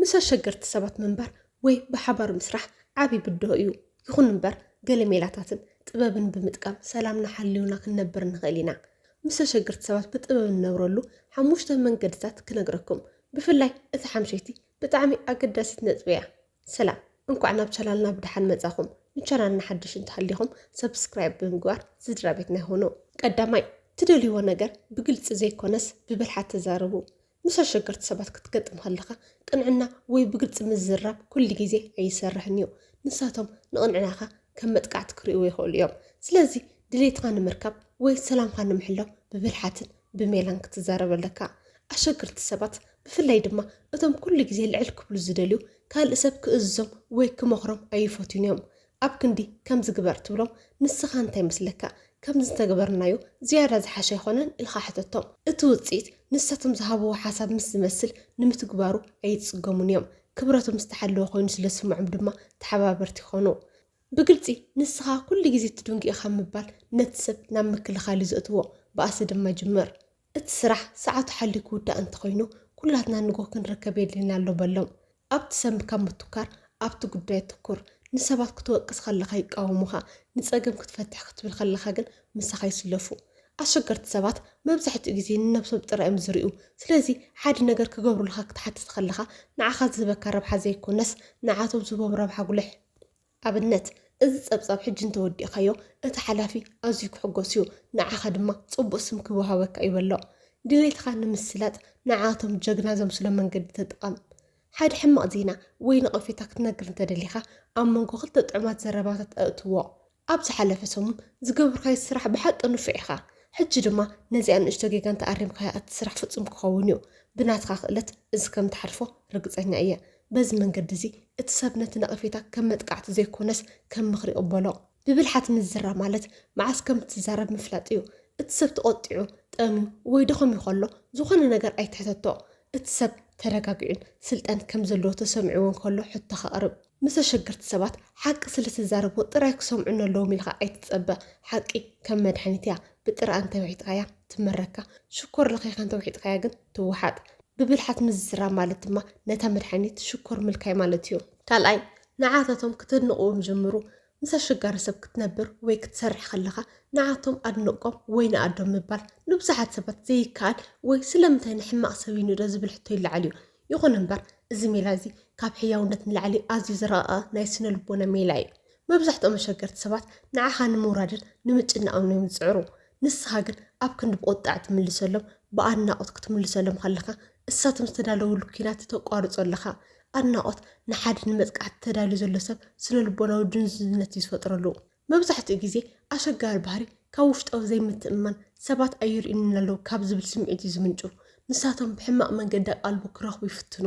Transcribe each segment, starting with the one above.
ምስ ኣሸገርቲ ሰባት ምንባር ወይ ብሓባር ምስራሕ ዓብይ ብድሆ እዩ። ይኹን እምበር ገለ ሜላታትን ጥበብን ብምጥቃም ሰላምና ሓልዩና ክንነብር ንኽእል ኢና። ምስ ኣሸገርቲ ሰባት ብጥበብ ንነብረሉ 5 መንገድታት ክነግረኩም። ብፍላይ እቲ ሓምሸይቲ ብጣዕሚ ኣገዳሲት ነጥቢ እያ። ሰላም እንኳዕ ናብ ቻናልና ብድሓን መጻኹም። ንቻናልና ሓድሽ እንተሃሊኹም ሰብስክራይብ ብምግባር ስድራ ቤትና ይኹኑ። ቀዳማይ ትደልይዎ ነገር ብግልፂ ዘይኮነስ ብብልሓት ተዛረቡ። ምስ ኣሸገርቲ ሰባት ክትገጥም ከለኻ ቅንዕና ወይ ብግልፂ ምዝራብ ኩሉ ግዜ ኣይሰርሕን እዩ። ንሳቶም ንቕንዕናኻ ከም መጥቃዕቲ ክርእይዎ ይኽእሉ እዮም። ስለዚ ድሌትኻ ንምርካብ ወይ ሰላምካ ንምሕላው ብብልሓትን ብሜላን ክትዛረብ ኣለካ። ኣሸገርቲ ሰባት ብፍላይ ድማ እቶም ኩሉ ግዜ ልዕል ክብሉ ዝደልዩ ካልእ ሰብ ክእዝዞም ወይ ክመኽሮም ኣይፈትዩን እዮም። ኣብ ክንዲ ከም ዝግበር ትብሎም ንስኻ እንታይ መስለካ ከም ዝተገበርናዮ ዝያዳ ዝሓሸ ይኾነን ኢልካ ሕተቶም። እቲ ውፅኢት ንሳቶም ዝሃብዎ ሓሳብ ምስ ዝመስል ንምትግባሩ ኣይፅገሙን እዮም። ክብረቶም ዝተሓለወ ኮይኑ ስለስምዖም ድማ ተሓባበርቲ ይኾኑ። ብግልፂ ንስኻ ኩሉ ግዜ ትድንጊኢኻ ምባል ነቲ ሰብ ናብ ምክልኻል እዩ ዘእትዎ። ብኣሲ ድማ ይጅምር። እቲ ስራሕ ሰዓቱ ሓልዩ ክውዳእ እንተኾይኑ ኩላትና ንጎ ክንረከብ የድልና ኣሎ በሎም። ኣብቲ ሰምካ ምትኳር ኣብቲ ጉዳይ ትኩር። ንሰባት ክትወቅስ ከለኻ ይቃወሙኻ፣ ንፀገም ክትፈትሕ ክትብል ከለኻ ግን ምሳኻ ይስለፉ። ኣሸገርቲ ሰባት መብዛሕትኡ ግዜ ንነብሶም ጥራዮም ዝርዩ። ስለዚ ሓደ ነገር ክገብሩልካ ክትሓትት ከለኻ ንዓኻ ዝህበካ ረብሓ ዘይኮነስ ንዓቶም ዝህቦም ረብሓ ጉልሕ። ኣብነት እዚ ፀብፃብ ሕጂ እንተወዲእኻዮ እቲ ሓላፊ ኣዝዩ ክሕጎስ እዩ፣ ንዓኻ ድማ ፅቡቅ ስም ክወሃበካ ይበሎ። ድሌትካ ንምስላጥ ንዓቶም ጀግና ዘምስሎ መንገዲ ተጠቐም። ሓደ ሕማቕ ዜና ወይ ነቐፌታ ክትነግር እንተደሊኻ ኣብ መንጎ ክልተ ጥዑማት ዘረባታት ኣእትዎ። ኣብ ዝሓለፈ ሰሙን ዝገብርካዮ ስራሕ ብሓቂ ንፉዕ ኢኻ፣ ሕጂ ድማ ነዚኣ ንእሽቶ ጌጋ እንተኣሪምካዮ እቲ ስራሕ ፍፁም ክኸውን እዩ። ብናትካ ክእለት እዚ ከም ትሓርፎ ርግፀኛ እየ። በዚ መንገዲ እዚ እቲ ሰብ ነቲ ነቐፌታ ከም መጥቃዕቲ ዘይኮነስ ከም ምኽሪ ይቕበሎ። ብብልሓት ምዝራብ ማለት መዓስ ከም እትዛረብ ምፍላጥ እዩ። እቲ ሰብ ተቆጢዑ ጠምዩ ወይ ደኸም ይኸሎ ዝኾነ ነገር ኣይትሕተቶ። እቲ ሰብ ተረጋጊዑን ስልጣን ከም ዘለዎ ተሰምዒዎ ከሎ ሕቶ ከቕርብ። ምስ ኣሸገርቲ ሰባት ሓቂ ስለተዛረብዎ ጥራይ ክሰምዑን ኣለዎም ኢልካ ኣይትፀበ። ሓቂ ከም መድሓኒት እያ። ብጥራኣ እንተውሒጥካያ ትመረካ፣ ሽኮር ለኸይካ እንተውሒጥካያ ግን ትወሓጥ። ብብልሓት ምዝራብ ማለት ድማ ነታ መድሓኒት ሽኮር ምልካይ ማለት እዩ። ካልኣይ ንዓታቶም ክትድንቕዎም ጀምሩ። ምስ ኣሸጋሪ ሰብ ክትነብር ወይ ክትሰርሕ ከለኻ ንዓቶም ኣድንቆም ወይ ንኣዶም ምባል ንብዙሓት ሰባት ዘይከኣል ወይ ስለምንታይ ንሕማቕ ሰብ ኢኑ ዶ ዝብል ሕቶ ይለዓል እዩ። ይኹን እምበር እዚ ሜላ እዚ ካብ ሕያውነት ንላዕሊ ኣዝዩ ዝረቐቐ ናይ ስነ ልቦና ሜላ እዩ። መብዛሕትኦም ኣሸገርቲ ሰባት ንዓኻ ንምውራድን ንምጭናቕን እዮም ዝፅዕሩ። ንስኻ ግን ኣብ ክንዲ ብቁጣዕ ትምልሰሎም፣ ብኣድናቆት ክትምልሰሎም ከለኻ እሳቶም ዝተዳለውሉ ኩናት ተቋርፆ ኣለኻ። ኣድናቆት ንሓደ ንመጥቃዕቲ ተዳልዩ ዘሎ ሰብ ስነ ልቦናዊ ድንዝዝነት እዩ ዝፈጥረሉ። መብዛሕትኡ ግዜ ኣሸጋሪ ባህሪ ካብ ውሽጣዊ ዘይምትእማን ሰባት ኣይርኡንን ኣለዉ ካብ ዝብል ስምዒት እዩ ዝምንጩ። ንሳቶም ብሕማቕ መንገዲ ኣቃልቦ ክረኽቡ ይፍትኑ።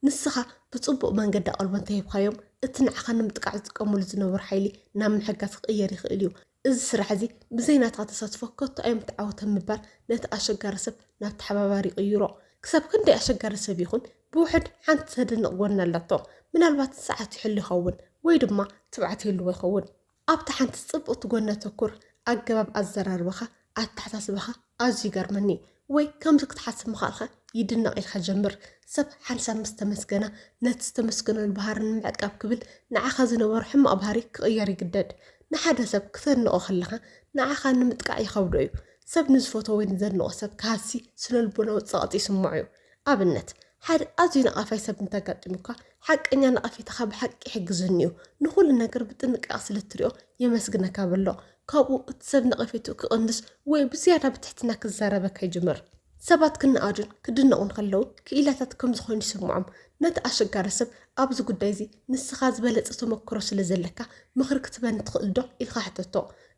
ንስኻ ብፅቡቕ መንገዲ ኣቃልቦ እንተሂብካዮም እቲ ንዓኻ ንምጥቃዕ ዝጥቀሙሉ ዝነበሩ ሓይሊ ናብ ምሕጋዝ ክቕየር ይኽእል እዩ። እዚ ስራሕ እዚ ብዘይናትካ ተሳትፎ ከቶ ኣይምትዓወቶም ምባል ነቲ ኣሸጋሪ ሰብ ናብ ተሓባባሪ ይቕይሮ። ክሳብ ክንደይ ኣሸጋሪ ሰብ ይኹን ብውሕድ ሓንቲ ተደንቕ ጎና ኣላቶ። ምናልባት ሰዓት ይሕሉ ይኸውን ወይ ድማ ትብዓት ይህልዎ ይኸውን። ኣብቲ ሓንቲ ፅብቕቲ ጎና ተኩር። ኣገባብ ኣዘራርበኻ ኣተሓሳስበኻ ኣዝዩ ይገርመኒ ወይ ከምዚ ክትሓስብ ምኻልካ ይድነቕ ኢልካ ጀምር። ሰብ ሓንሳብ ምስ ተመስገና ነቲ ዝተመስገነሉ ባህሪ ንምዕቃብ ክብል ንዓኻ ዝነበሩ ሕማቕ ባህሪ ክቕየር ይግደድ። ንሓደ ሰብ ክተድንቆ ከለኻ ንዓኻ ንምጥቃዕ ይኸብዶ እዩ። ሰብ ንዝፈትዎ ወይ ንዘድንቆ ሰብ ካሲ ስነ ልቦናዊ ፀቕጢ ይስምዖ እዩ። ኣብነት ሓደ ኣዝዩ ነቓፋይ ሰብ እንተጋጢሙካ ሓቀኛ ነቐፌታኻ ብሓቂ ይሕግዝኒ እዩ። ንኹሉ ነገር ብጥንቃቐ ስለትሪኦ የመስግነካ በሎ። ካብኡ እቲ ሰብ ነቐፌቱ ክቕንስ ወይ ብዝያዳ ብትሕትና ክዛረበካ ይጅምር። ሰባት ክነኣዱን ክድነቑን ከለዉ ክኢላታት ከም ዝኾኑ ይስምዖም። ነቲ ኣሸጋሪ ሰብ ኣብዚ ጉዳይ እዚ ንስኻ ዝበለፀ ተመክሮ ስለ ዘለካ ምኽሪ ክትበኒ ትኽእል ዶ ኢልካ ሕተቶ።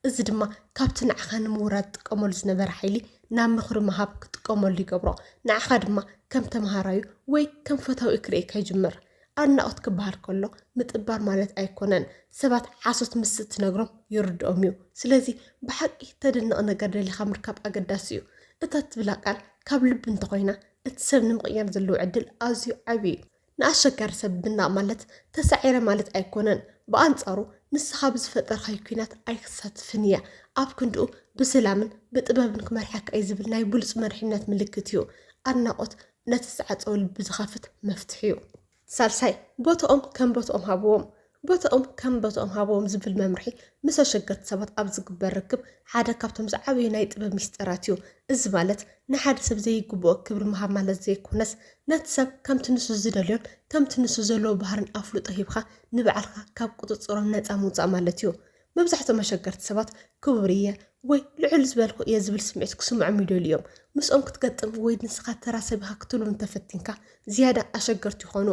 እዚ ድማ ካብቲ ንዓኻ ንምውራድ ጥቀመሉ ዝነበረ ሓይሊ ናብ ምኽሪ ምሃብ ክጥቀመሉ ይገብሮ። ንዓኻ ድማ ከም ተምሃራዩ ወይ ከም ፈታዊ ክርእካ ይጅምር። ኣድናቆት ክበሃል ከሎ ምጥባር ማለት ኣይኮነን። ሰባት ሓሶት ምስ እትነግሮም ይርድኦም እዩ። ስለዚ ብሓቂ ተደንቕ ነገር ደሊኻ ምርካብ ኣገዳሲ እዩ። እታ ትብላ ቃል ካብ ልቢ እንተኮይና እቲ ሰብ ንምቕያር ዘለዎ ዕድል ኣዝዩ ዓብዪ እዩ። ንኣሸጋሪ ሰብ ብናቕ ማለት ተሳዒረ ማለት ኣይኮነን። ብኣንጻሩ ንስኻ ብዝፈጠርካዮ ኩናት ኣይክሳትፍን እያ። ኣብ ክንድኡ ብሰላምን ብጥበብን ክመርሐካ እዩ ዝብል ናይ ብሉፅ መርሒነት ምልክት እዩ። ኣድናቆት ነቲ ዝዓፀወ ልቢ ዝኸፍት መፍትሒ እዩ። ሳልሳይ ቦቶኦም ከም ቦቶኦም ሃቦም ዝብል መምርሒ ምስ ኣሸገርቲ ሰባት ኣብ ዝግበር ርክብ ሓደ ካብቶም ዝዓበዩ ናይ ጥበብ ሚስጥራት እዩ። እዚ ማለት ንሓደ ሰብ ዘይግብኦ ክብሪ ምሃብ ማለት ዘይኮነስ ነቲ ሰብ ከምቲ ንሱ ዝደልዮን ከምቲ ንሱ ዘለዎ ባህርን ኣፍልጦ ሂብካ ንባዕልካ ካብ ቁፅፅሮም ነፃ ምውፃእ ማለት እዩ። መብዛሕትኦም ኣሸገርቲ ሰባት ክቡር እየ ወይ ልዑል ዝበልኩ እየ ዝብል ስምዒት ክስምዖም ይደልዩ እዮም። ምስኦም ክትገጥም ወይ ንስኻ ተራ ሰብ ኢኻ ክትብሎም እንተፈቲንካ ዝያዳ ኣሸገርቲ ይኾኑ።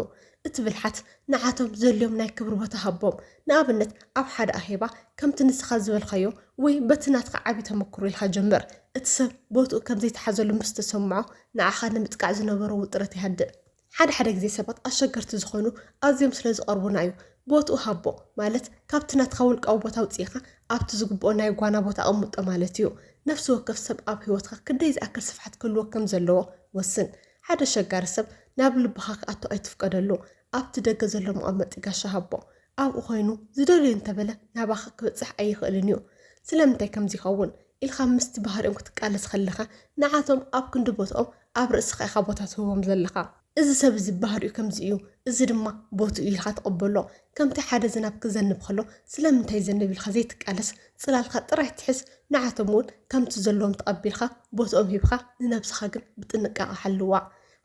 እቲ ብልሓት ንዓቶም ዘልዮም ናይ ክብሪ ቦታ ሃቦም። ንኣብነት ኣብ ሓደ ኣኼባ ከምቲ ንስኻ ዝበልካዮ ወይ በቲ ናትካ ዓብዪ ተመክሮ ኢልካ ጀምር። እቲ ሰብ ቦትኡ ከምዘይተሓዘሉ ምስ ተሰምዖ ንዓኻ ንምጥቃዕ ዝነበሮ ውጥረት ይሃድእ። ሓደ ግዜ ሰባት ኣሸገርቲ ዝኾኑ ኣዝዮም ስለ ዝቐርቡና እዩ። ቦትኡ ሃቦ ማለት ካብቲ ናትካ ውልቃዊ ቦታ ውፅኢኻ ኣብቲ ዝግብኦ ናይ ጓና ቦታ ኣቕምጦ ማለት እዩ። ነፍሲ ወከፍ ሰብ ኣብ ሂወትካ ክንደይ ዝኣክል ስፍሓት ክህልዎ ከም ዘለዎ ወስን። ሓደ ሸጋሪ ሰብ ናብ ልብኻ ክኣቶ ኣይትፍቀደሉ። ኣብቲ ደገ ዘሎ መቐመጢ ጋሻ ሃቦ። ኣብኡ ኮይኑ ዝደልዩ እንተበለ ናባኻ ክበፅሕ ኣይኽእልን እዩ። ስለምንታይ ከምዚ ይኸውን ኢልካ ምስቲ ባህሪኦም ክትቃለስ ከለኻ ንዓቶም ኣብ ክንዲ ቦትኦም ኣብ ርእስኻ ኢኻ ቦታ ትህቦም ዘለኻ። እዚ ሰብ እዚ ባህሪኡ ከምዚ እዩ፣ እዚ ድማ ቦትኡ ኢልካ ተቐበሎ። ከምቲ ሓደ ዝናብ ክዘንብ ከሎ ስለምንታይ ዘንብ ኢልካ ዘይትቃለስ ፅላልካ ጥራይ ትሕዝ። ንዓቶም እውን ከምቲ ዘለዎም ተቐቢልካ ቦትኦም ሂብካ ንነብስኻ ግን ብጥንቃቐ ሓልዋ።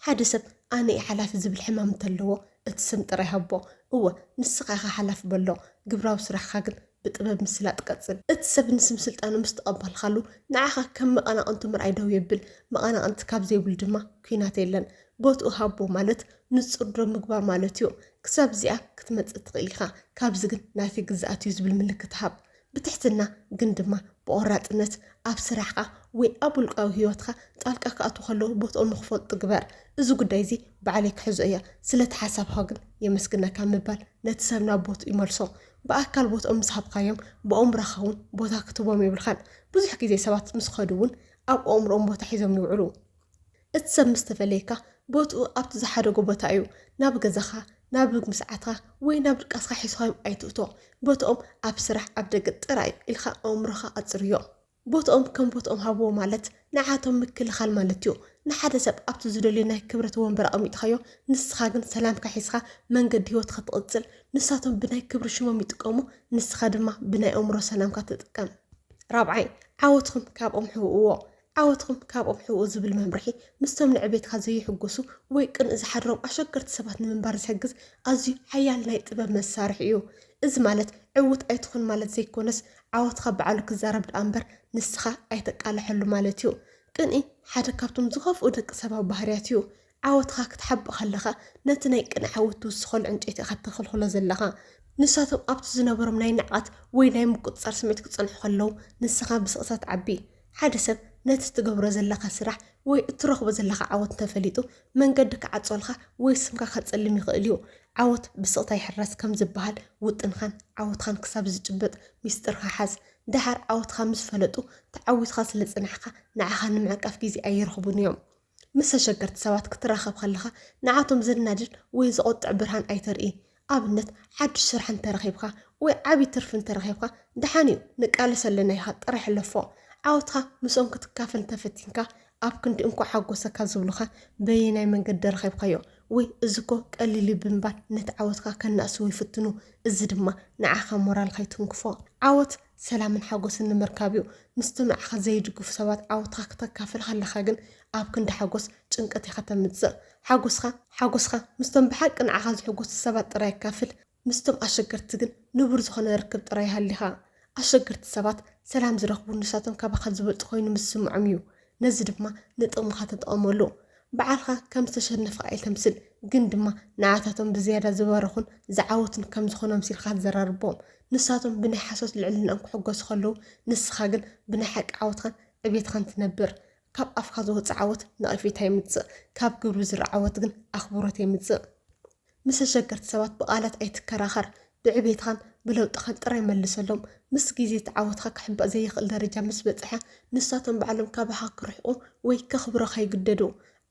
ሓደ ሰብ ኣነ እየ ሓላፊ ዝብል ሕማም እንተለዎ እቲ ስም ጥራይ ሃቦ። እወ ንስኻ ኢኻ ሓላፊ በሎ፣ ግብራዊ ስራሕካ ግን ብጥበብ ምስላጥ ቀፅል። እቲ ሰብ ንስም ስልጣኑ ምስ ተቐበልካሉ ንዓኻ ከም መቐናቕንቱ ምርኣይ ደው የብል። መቐናቕንቲ ካብ ዘይብሉ ድማ ኩናት የለን። ቦትኡ ሃቦ ማለት ንጹር ዶ ምግባር ማለት እዩ። ክሳብ እዚኣ ክትመፅእ ትኽእል ኢኻ፣ ካብዚ ግን ናቲ ግዝኣት እዩ ዝብል ምልክት ሃብ። ብትሕትና ግን ድማ ብቆራፅነት ኣብ ስራሕካ ወይ ኣብ ውልቃዊ ሂወትካ ጣልቃ ክኣቱ ከለዉ ቦትኦም ንክፈልጡ ግበር። እዚ ጉዳይ እዚ ባዕለይ ክሕዞ እያ ስለቲ ሓሳብካ ግን የመስግነካ ምባል ነቲ ሰብ ናብ ቦትኡ ይመልሶ። ብኣካል ቦትኦም ምስ ሃብካዮም ብኣእምሮኻ እውን ቦታ ክትቦም ይብልካን። ብዙሕ ግዜ ሰባት ምስ ከዱ እውን ኣብ ኣእምሮኦም ቦታ ሒዞም ይውዕሉ። እቲ ሰብ ምስ ተፈለየካ ቦትኡ ኣብቲ ዝሓደጎ ቦታ እዩ። ናብ ገዛኻ ናብ ምስዓትካ ወይ ናብ ድቃስካ ሒዝካዮም ኣይትእቶ። ቦትኦም ኣብ ስራሕ ኣብ ደገ ጥራይ ኢልካ ኣእምሮኻ ኣፅርዮ። ቦትኦም ከም ቦትኦም ሃብዎ ማለት ንዓቶም ምክልኻል ማለት እዩ። ንሓደ ሰብ ኣብቲ ዝደልዮ ናይ ክብረት ወንበር ኣቐሚጥካዮ ንስኻ ግን ሰላምካ ሒዝካ መንገዲ ሂወትካ ትቕፅል። ንሳቶም ብናይ ክብሪ ሽሞም ይጥቀሙ፣ ንስኻ ድማ ብናይ ኣእምሮ ሰላምካ ትጥቀም። ራብዓይ ዓወትኩም ካብኦም ሕውእዎ። ዓወትኩም ካብኦም ሕውኡ ዝብል መምርሒ ምስቶም ንዕቤትካ ዘይሕጎሱ ወይ ቅንኢ ዝሓድሮም ኣሸገርቲ ሰባት ንምንባር ዝሕግዝ ኣዝዩ ሓያል ናይ ጥበብ መሳርሒ እዩ። እዚ ማለት ዕውት ኣይትኹን ማለት ዘይኮነስ ዓወትካ በዓሉ ክዛረብ ድኣ እምበር ንስኻ ኣይተቃልሐሉ ማለት እዩ። ቅንኢ ሓደ ካብቶም ዝኸፍኡ ደቂ ሰባት ባህርያት እዩ። ዓወትካ ክትሓብእ ከለኻ ነቲ ናይ ቅንኢ ዓወት ትውስኸሉ ዕንጨይቲ ኢኻ ተኸልክሎ ዘለኻ። ንሳቶም ኣብቲ ዝነበሮም ናይ ንዓት ወይ ናይ ምቁፅፃር ስምዒት ክፀንሑ ከለዉ ንስኻ ብስቕሳት ዓቢ። ሓደ ሰብ ነቲ ትገብሮ ዘለካ ስራሕ ወይ እትረኽቦ ዘለካ ዓወት እንተፈሊጡ መንገዲ ክዓፀልካ ወይ ስምካ ከፀልም ይኽእል እዩ። ዓወት ብስቕታ ይሕረስ ከም ዝበሃል ውጥንኻን ዓወትኻን ክሳብ ዝጭበጥ ሚስጥርካ ሓዝ። ድሓር ዓወትካ ምስ ፈለጡ ተዓዊትካ ስለ ፅናሕካ ንዓኻ ንምዕቃፍ ግዜ ኣይረኽቡን እዮም። ምስ ተሸገርቲ ሰባት ክትራኸብ ከለካ ንዓቶም ዘናድድ ወይ ዘቆጥዕ ብርሃን ኣይተርኢ። ኣብነት ሓድሽ ስራሕ እንተረኺብካ ወይ ዓብይ ትርፊ እንተረኺብካ ድሓን እዩ ንቃለስ ኣለና ኢኻ ጥራይ ሕለፎ። ዓወትካ ምስኦም ክትካፈል እንተፈቲንካ ኣብ ክንዲ እንኳ ሓጎሰካ ዝብሉካ በየናይ መንገዲ ረኺብካዮ ወይ እዝኮ ቀሊል ብምባል ነቲ ዓወትካ ከናእስዎ ይፍትኑ። እዚ ድማ ንዓኻ ሞራልካ ይትንክፎ። ዓወት ሰላምን ሓጎስን ንምርካብ እዩ። ምስቶም ንዓኻ ዘይድግፉ ሰባት ዓወትካ ክተካፍል ከለካ ግን ኣብ ክንዲ ሓጎስ ጭንቀት ኢኻ ተምፅእ። ሓጎስካ ምስቶም ብሓቂ ንዓኻ ዝሕጎሱ ሰባት ጥራይ ይካፍል። ምስቶም ኣሸገርቲ ግን ንቡር ዝኾነ ርክብ ጥራይ ሃሊኻ። ኣሸገርቲ ሰባት ሰላም ዝረኽቡ ንሳቶም ካባኻ ዝበልጡ ኮይኑ ምስ ስምዖም እዩ። ነዚ ድማ ንጥቕምካ ተጠቐመሉ። በዓልካ ከም ዝተሸነፍካ ኣይተምስል፣ ግን ድማ ንዓታቶም ብዝያዳ ዝበረኹን ዝዓወቱን ከም ዝኾኖም ሲልካ ትዘራርቦም። ንሳቶም ብናይ ሓሶስ ልዕልናኦም ክሕገሱ ከለዉ ንስኻ ግን ብናይ ሓቂ ዓወትካን ዕቤትካን ትነብር። ካብ ኣፍካ ዝወፅእ ዓወት ነቐፌታ የምፅእ፣ ካብ ግብሪ ዝረአ ዓወት ግን ኣኽብሮት የምፅእ። ምስ ተሸገርቲ ሰባት ብቓላት ኣይትከራኸር። ብዕቤትካን ብለውጥኻን ጥራይ መልሰሎም። ምስ ግዜ ተዓወትካ ክሕባእ ዘይኽእል ደረጃ ምስ በፅሐ ንሳቶም ባዕሎም ካባኻ ክርሕቁ ወይ ከኽብሮካ ይግደዱ።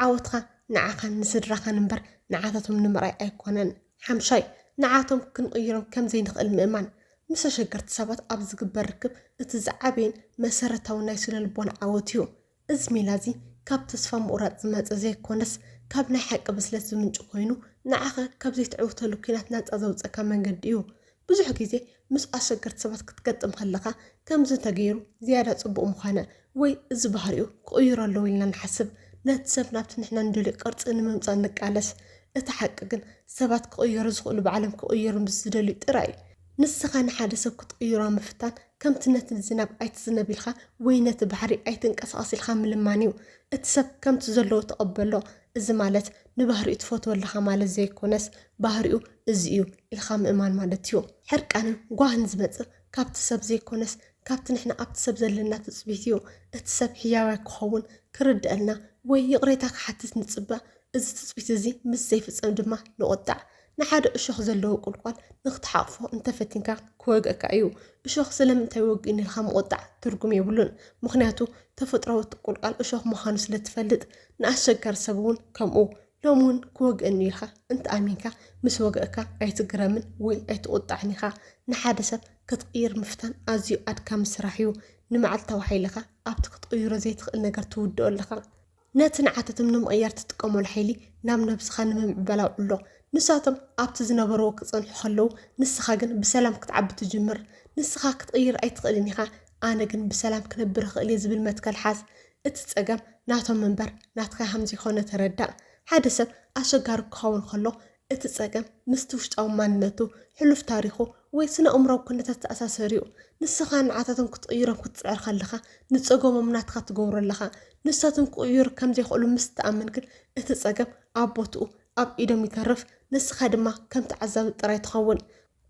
ዓወትካ ንዓኻን ንስድራኻን እምበር ንዓታቶም ንምርኣይ ኣይኮነን። ሓምሻይ ንዓቶም ክንቅይሮም ከም ዘይንኽእል ምእማን። ምስ ተሸገርቲ ሰባት ኣብ ዝግበር ርክብ እቲ ዝዓበየን መሰረታዊ ናይ ስነ ልቦና ዓወት እዩ። እዚ ሜላ እዚ ካብ ተስፋ ምቑራፅ ዝመፀ ዘይኮነስ ካብ ናይ ሓቂ ብስለት ዝምንጭ ኮይኑ نعخ كبزيت عوتلو كينات نات أزوجك من قديو بزح جزء مس أشجرت سبات كتقدم خلقة كم زتغيرو زيادة صبو مخانة وي زبهريو قيرا لو إلنا نحسب نتسب نابت نحنا ندلي قرص إن ممصان نقالس اتحققن سبات كقير زخلو بعلم كقير مزدلي تراي نسخان حادث سب كتقيرا مفتان كم تنت الزناب أيت زنبيلخا وينت بحري أيتنك أساسي الخام لمانيو اتسب كم تزلو تقبلو إذا مالت نبهري تفوت ولا خمال زي كونس بهريو إزيو الخام إيمان مالتيو حرك أنا قاهن زمت كابت سب زي كونس كابت نحنا أبت سب زلنا تثبيتيو اتسب حياوي كخون كرد لنا ويقريتك حتى نتصبى إذا تثبيت زي مس زي في دما نقطع نحاد الشخص اللي قلقال نختحافه انت فتنكا كوغك ايو الشخص لم توق ان الخام قطع ترجم يبلون مخنياتو تفطروا تقلقال الشخص مخانس لتفلت نأشكر سبون كمو لومون كوغ انيلخا انت امينكا مس وغكا اي تقرمن وي اي تقطعنيخا نحادث كتقير مفتن ازيو ادكام سراحيو نمعلتا وحيلخا ابت كتقير زي تخل نجر تودو لخا ناتن عاتتم نمغير تتقومو الحيلي نام نبسخا نمبلاو له نساتم أبت زنبرو كتصنحو خلو نسخا جن بسلام كتعب تجمر نسخا كتغير أي تقلنيخا أنا جن بسلام كنبر خلي زبل متكل حاس اتتسقم ناتم منبر ناتخا همزي خونة تردع حادثة أشجار كخون خلو اتتسقم مستوشت أو مانتو حلف تاريخو ويسنا أمرو كنت تأساسريو نسخا نعاتتم كتغيرم كتسعر خلخا نتسقم مناتخا تقور لخا نساتم كغير كم زي خلو مستأمن كل اتتسقم أبوتو أب إيدم يكرف نسخة دما كم تعذب ترى تخون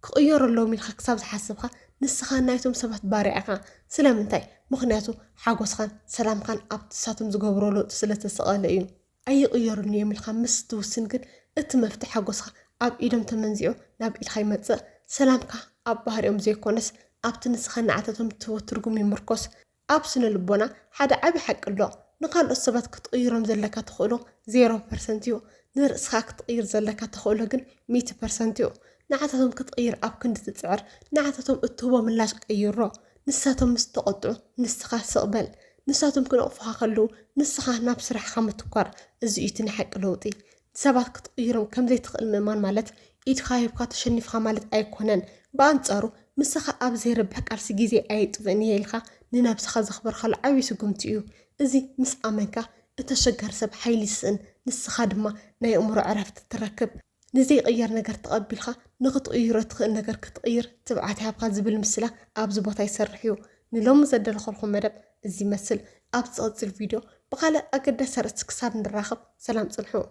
كغير اللو من خكساب تحسبها نسخة نايتم سبت بارعها سلام انتاي مخنياتو حاقوس خان سلام خان أب تساتم زقبرو له تسلة السقالة ايو أي غير النية من الخامس توسنكن اتمفتح حاقوس خان أب إيدم تمنزيعو ناب الخيمة سلامك أب بهر يوم زي كونس أب تنسخة نعتتم توترقو من مركوس أب سنة لبونا حدا عبي حق الله نقال السبت كتغيرم زلكا تخولو 0% يو نرسخا كتغير زلكا تخولو جن 100% يو نعتتم كتغير أب كنت تتسعر نعتتم اتوبا من لاش قيرو نساتم مستقطعو نسخا سقبل نساتم كنقفها خلو نسخا هنا بسرح خامة تكوار ازو يتني حق لوطي سبت كتغيرم كم زي تقل ممان مالت إيد خايبكا تشنفخا مالت أي كونن بانتارو مسخا أب زي ربحك أرسي جيزي أي تغنيه الخا ننابسخا زخبر خل عوي سقمتيو إزي مس أمنكا اتشجر سب حيلي سن نسخا دما ناي أمور عرفت تركب نزي غير نجر تقبلخا نغط غيرت نجر كتغير تبعتها بقى زبل مسلا أب زبطا يسرحيو نلوم زدل خلقهم مدب إزي مثل أب تصوت الفيديو بقالة أقدر سرت كساب نراخب سلام صلحو